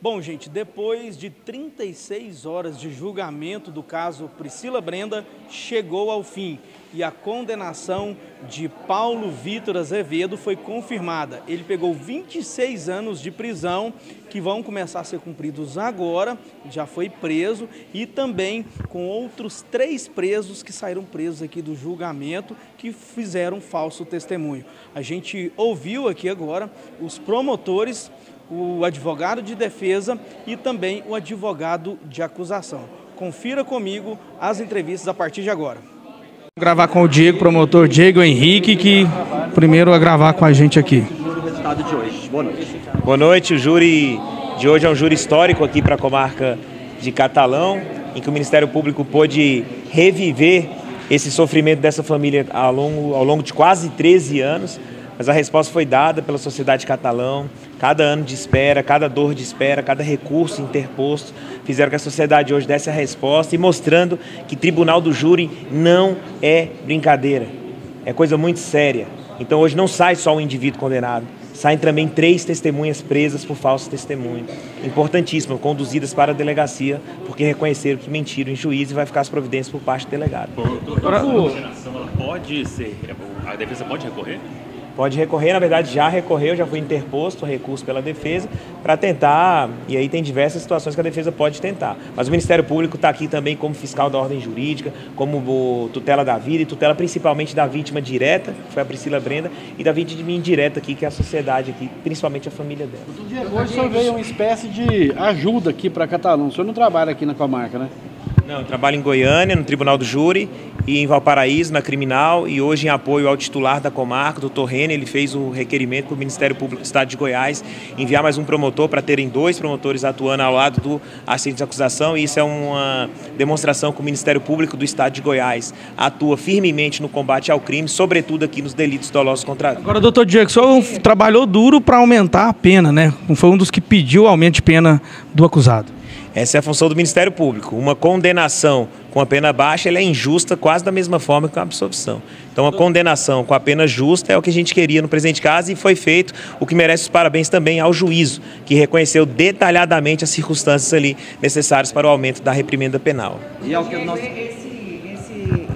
Bom, gente, depois de 36 horas de julgamento do caso Priscila Brenda, chegou ao fim e a condenação de Paulo Vitor Azevedo foi confirmada. Ele pegou 26 anos de prisão, que vão começar a ser cumpridos agora, já foi preso, e também com outros 3 presos que saíram presos aqui do julgamento, que fizeram falso testemunho. A gente ouviu aqui agora os promotores, o advogado de defesa e também o advogado de acusação. Confira comigo as entrevistas a partir de agora. Vou gravar com o Diego, promotor Diego Henrique, que primeiro a gravar com a gente aqui. O resultado de hoje. Boa noite. Boa noite. O júri de hoje é um júri histórico aqui para a comarca de Catalão, em que o Ministério Público pôde reviver esse sofrimento dessa família ao longo de quase 13 anos. Mas a resposta foi dada pela sociedade catalão. Cada ano de espera, cada dor de espera, cada recurso interposto fizeram que a sociedade hoje desse a resposta e mostrando que tribunal do júri não é brincadeira, é coisa muito séria. Então hoje não sai só um indivíduo condenado, saem também 3 testemunhas presas por falso testemunho. Importantíssimo, conduzidas para a delegacia, porque reconheceram que mentiram em juízo e vai ficar as providências por parte do delegado. A condenação, ela pode ser, a defesa pode recorrer? Pode recorrer, na verdade já recorreu, já foi interposto o recurso pela defesa para tentar, e aí tem diversas situações que a defesa pode tentar. Mas o Ministério Público está aqui também como fiscal da ordem jurídica, como tutela da vida e tutela principalmente da vítima direta, que foi a Priscila Brenda, e da vítima indireta aqui, que é a sociedade aqui, principalmente a família dela. Hoje o senhor veio uma espécie de ajuda aqui para Catalão. O senhor não trabalha aqui na comarca, né? Não, eu trabalho em Goiânia, no Tribunal do Júri, e em Valparaíso, na Criminal, e hoje em apoio ao titular da comarca, doutor Rene, ele fez o requerimento para o Ministério Público do Estado de Goiás enviar mais um promotor para terem 2 promotores atuando ao lado do assistente de acusação, e isso é uma demonstração que o Ministério Público do Estado de Goiás atua firmemente no combate ao crime, sobretudo aqui nos delitos dolosos contra a vida. Agora, doutor Diego, o senhor trabalhou duro para aumentar a pena, né? Foi um dos que pediu aumento de pena do acusado. Essa é a função do Ministério Público. Uma condenação com a pena baixa, ela é injusta quase da mesma forma que uma absolvição. Então a condenação com a pena justa é o que a gente queria no presente caso, e foi feito, o que merece os parabéns também ao juízo, que reconheceu detalhadamente as circunstâncias ali necessárias para o aumento da reprimenda penal. E é o que nós...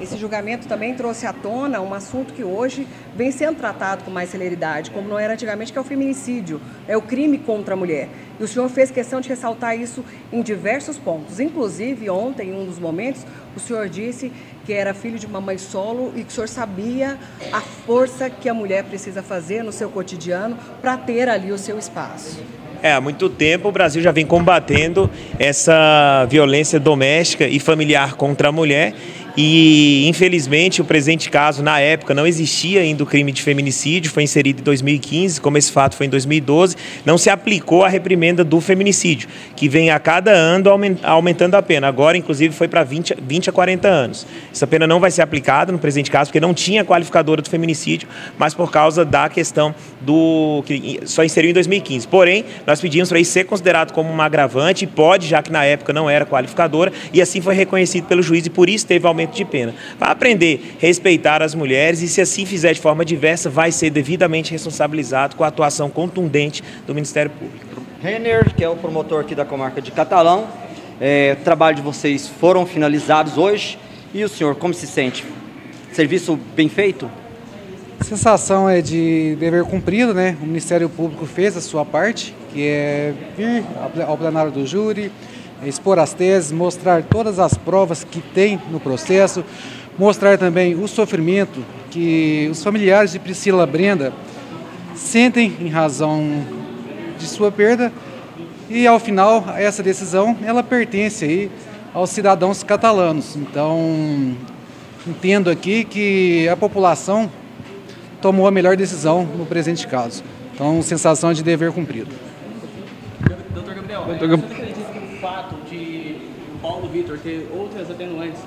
Esse julgamento também trouxe à tona um assunto que hoje vem sendo tratado com mais celeridade, como não era antigamente, que é o feminicídio, é o crime contra a mulher. E o senhor fez questão de ressaltar isso em diversos pontos. Inclusive, ontem, em um dos momentos, o senhor disse que era filho de uma mãe solo e que o senhor sabia a força que a mulher precisa fazer no seu cotidiano para ter ali o seu espaço. Há muito tempo o Brasil já vem combatendo essa violência doméstica e familiar contra a mulher, e infelizmente o presente caso, na época, não existia ainda o crime de feminicídio, foi inserido em 2015, como esse fato foi em 2012, não se aplicou a reprimenda do feminicídio, que vem a cada ano aumentando a pena. Agora, inclusive, foi para 20 a 40 anos. Essa pena não vai ser aplicada no presente caso, porque não tinha qualificadora do feminicídio, mas por causa da questão que só inseriu em 2015. Porém, nós pedimos para isso ser considerado como uma agravante, e pode, já que na época não era qualificadora, e assim foi reconhecido pelo juiz, e por isso teve aumento de pena. Vai aprender a respeitar as mulheres, e se assim fizer de forma diversa, vai ser devidamente responsabilizado com a atuação contundente do Ministério Público. Renner, que é o promotor aqui da comarca de Catalão, o trabalho de vocês foram finalizados hoje, e o senhor como se sente? Serviço bem feito? A sensação é de dever cumprido, né? O Ministério Público fez a sua parte, que é vir ao plenário do júri, expor as teses, mostrar todas as provas que tem no processo, mostrar também o sofrimento que os familiares de Priscila Brenda sentem em razão de sua perda, e ao final essa decisão ela pertence aí aos cidadãos catalanos. Então entendo aqui que a população tomou a melhor decisão no presente caso. Então, sensação de dever cumprido. Doutor Gabriel, você acredita que o fato de Paulo Vitor ter outras atenuantes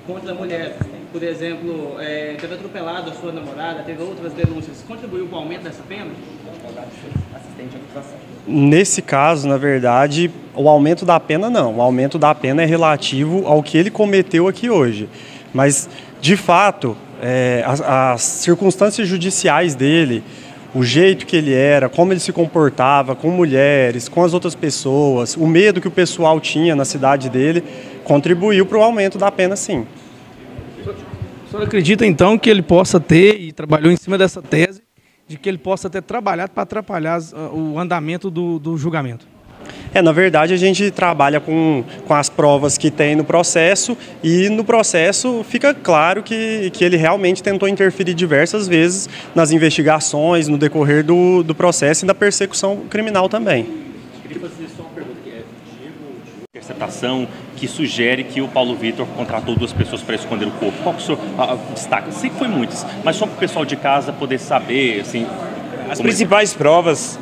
contra a mulher, por exemplo, ter atropelado a sua namorada, teve outras denúncias, contribuiu para o aumento dessa pena? Nesse caso, na verdade, o aumento da pena não. O aumento da pena é relativo ao que ele cometeu aqui hoje. Mas, de fato, as circunstâncias judiciais dele, o jeito que ele era, como ele se comportava com mulheres, com as outras pessoas, o medo que o pessoal tinha na cidade dele, contribuiu para o aumento da pena, sim. O senhor acredita, então, que ele possa ter, e trabalhou em cima dessa tese, de que ele possa ter trabalhado para atrapalhar o andamento do julgamento? Na verdade, a gente trabalha com as provas que tem no processo e no processo fica claro que ele realmente tentou interferir diversas vezes nas investigações, no decorrer do processo e da persecução criminal também. Queria fazer só uma pergunta, que é interceptação que sugere que o Paulo Vitor contratou 2 pessoas para esconder o corpo. Qual que o senhor destaca? Sei que foi muitas, mas só para o pessoal de casa poder saber, assim... As principais provas...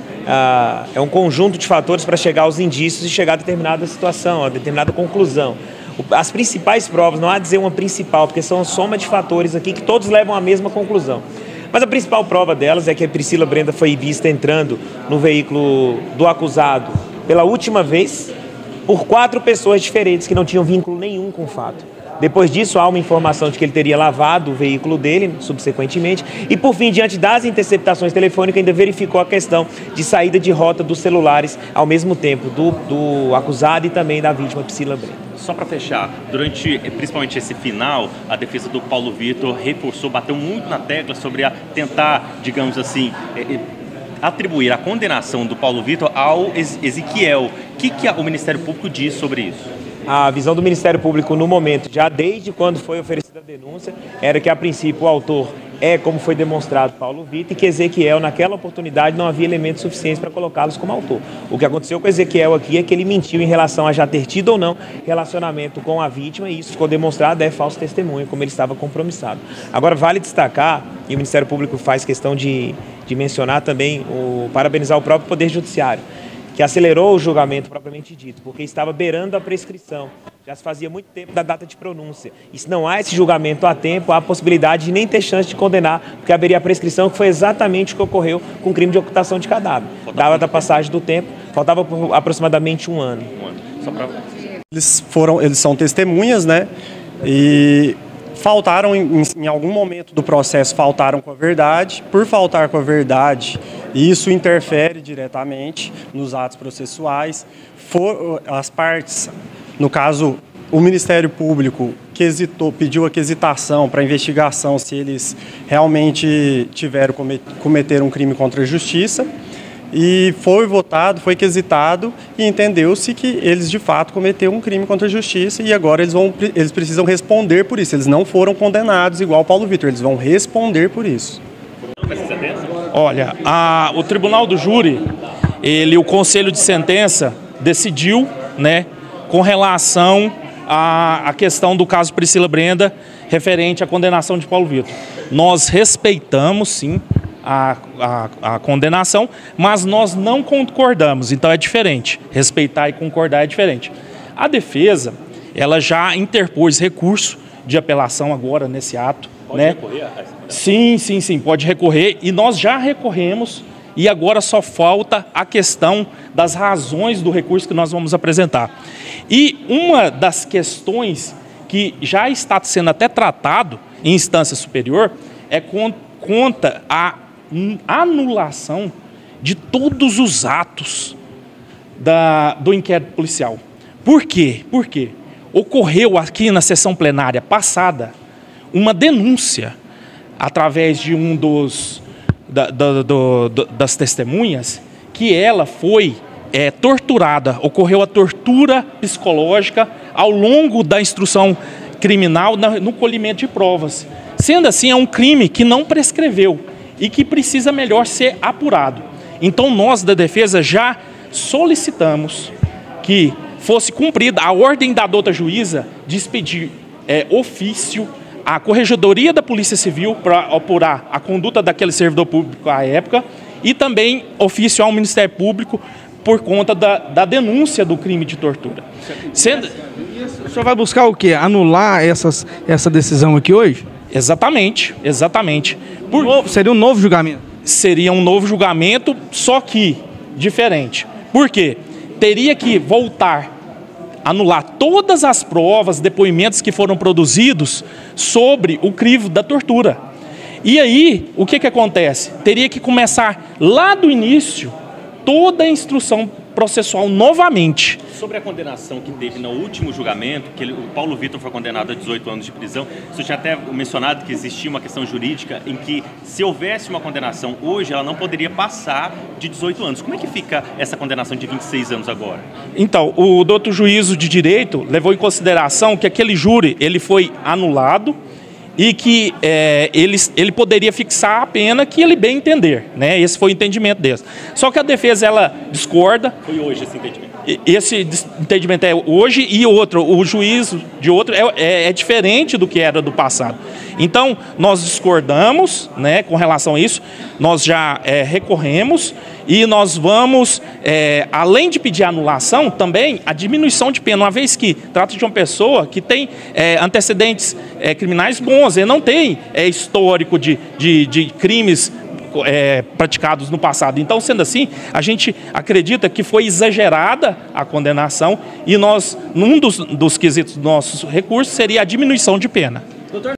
é um conjunto de fatores para chegar aos indícios e chegar a determinada situação, a determinada conclusão. As principais provas, não há dizer uma principal, porque são uma soma de fatores aqui que todos levam à mesma conclusão. Mas a principal prova delas é que a Priscila Brenda foi vista entrando no veículo do acusado pela última vez por 4 pessoas diferentes que não tinham vínculo nenhum com o fato. Depois disso, há uma informação de que ele teria lavado o veículo dele, subsequentemente. E, por fim, diante das interceptações telefônicas, ainda verificou a questão de saída de rota dos celulares, ao mesmo tempo, do acusado e também da vítima, Priscila Brenda. Só para fechar, durante principalmente esse final, a defesa do Paulo Vitor reforçou, bateu muito na tecla sobre tentar, digamos assim, atribuir a condenação do Paulo Vitor ao Ezequiel. O que o Ministério Público diz sobre isso? A visão do Ministério Público no momento, já desde quando foi oferecida a denúncia, era que a princípio o autor como foi demonstrado, Paulo Vitor, e que Ezequiel, naquela oportunidade, não havia elementos suficientes para colocá-los como autor. O que aconteceu com Ezequiel aqui é que ele mentiu em relação a já ter tido ou não relacionamento com a vítima, e isso ficou demonstrado, falso testemunho, como ele estava compromissado. Agora, vale destacar, e o Ministério Público faz questão de mencionar também, parabenizar o próprio Poder Judiciário, que acelerou o julgamento propriamente dito, porque estava beirando a prescrição. Já se fazia muito tempo da data de pronúncia. E se não há esse julgamento a tempo, há a possibilidade de nem ter chance de condenar, porque haveria a prescrição, que foi exatamente o que ocorreu com o crime de ocultação de cadáver. Dava da passagem do tempo, faltava aproximadamente 1 ano. Eles são testemunhas, né? E faltaram, em algum momento do processo, faltaram com a verdade. Por faltar com a verdade, isso interfere diretamente nos atos processuais. As partes, no caso, o Ministério Público pediu a quesitação para investigação se eles realmente cometeram um crime contra a justiça. E foi votado, foi quesitado e entendeu-se que eles de fato cometeram um crime contra a justiça e agora eles precisam responder por isso. Eles não foram condenados igual o Paulo Vitor, eles vão responder por isso. Olha, o Tribunal do Júri, o Conselho de Sentença decidiu, né, com relação à questão do caso Priscila Brenda, referente à condenação de Paulo Vitor. Nós respeitamos, sim, a condenação, mas nós não concordamos, então é diferente. Respeitar e concordar é diferente. A defesa, ela já interpôs recurso de apelação agora nesse ato. Pode recorrer? Sim, pode recorrer e nós já recorremos e agora só falta a questão das razões do recurso que nós vamos apresentar. E uma das questões que já está sendo até tratado em instância superior é contra a anulação de todos os atos do inquérito policial. Por quê? Porque ocorreu aqui na sessão plenária passada uma denúncia através de das testemunhas que ela foi torturada, ocorreu a tortura psicológica ao longo da instrução criminal no colhimento de provas. Sendo assim, é um crime que não prescreveu e que precisa melhor ser apurado. Então, nós da defesa já solicitamos que fosse cumprida a ordem da douta juíza de expedir ofício à Corregedoria da Polícia Civil para apurar a conduta daquele servidor público à época e também ofício ao Ministério Público por conta da denúncia do crime de tortura. O senhor vai buscar o quê? Anular essa decisão aqui hoje? Exatamente. Seria um novo julgamento? Seria um novo julgamento, só que diferente. Por quê? Teria que voltar, anular todas as provas, depoimentos que foram produzidos sobre o crivo da tortura. E aí, o que acontece? Teria que começar lá do início toda a instrução processual novamente. Sobre a condenação que teve no último julgamento, que o Paulo Vitor foi condenado a 18 anos de prisão, você tinha até mencionado que existia uma questão jurídica em que, se houvesse uma condenação hoje, ela não poderia passar de 18 anos. Como é que fica essa condenação de 26 anos agora? Então, o doutor juízo de direito levou em consideração que aquele júri ele foi anulado e que ele poderia fixar a pena que ele bem entender, né? Esse foi o entendimento deles. Só que a defesa ela discorda. Foi hoje esse entendimento? Esse entendimento é hoje, e o juízo de outro é diferente do que era do passado. Então, nós discordamos, né, com relação a isso, nós já recorremos e nós vamos, além de pedir anulação, também a diminuição de pena, uma vez que trata de uma pessoa que tem antecedentes criminais bons, ele não tem histórico de crimes praticados no passado. Então, sendo assim, a gente acredita que foi exagerada a condenação e nós, num dos quesitos dos nossos recursos, seria a diminuição de pena. Doutor...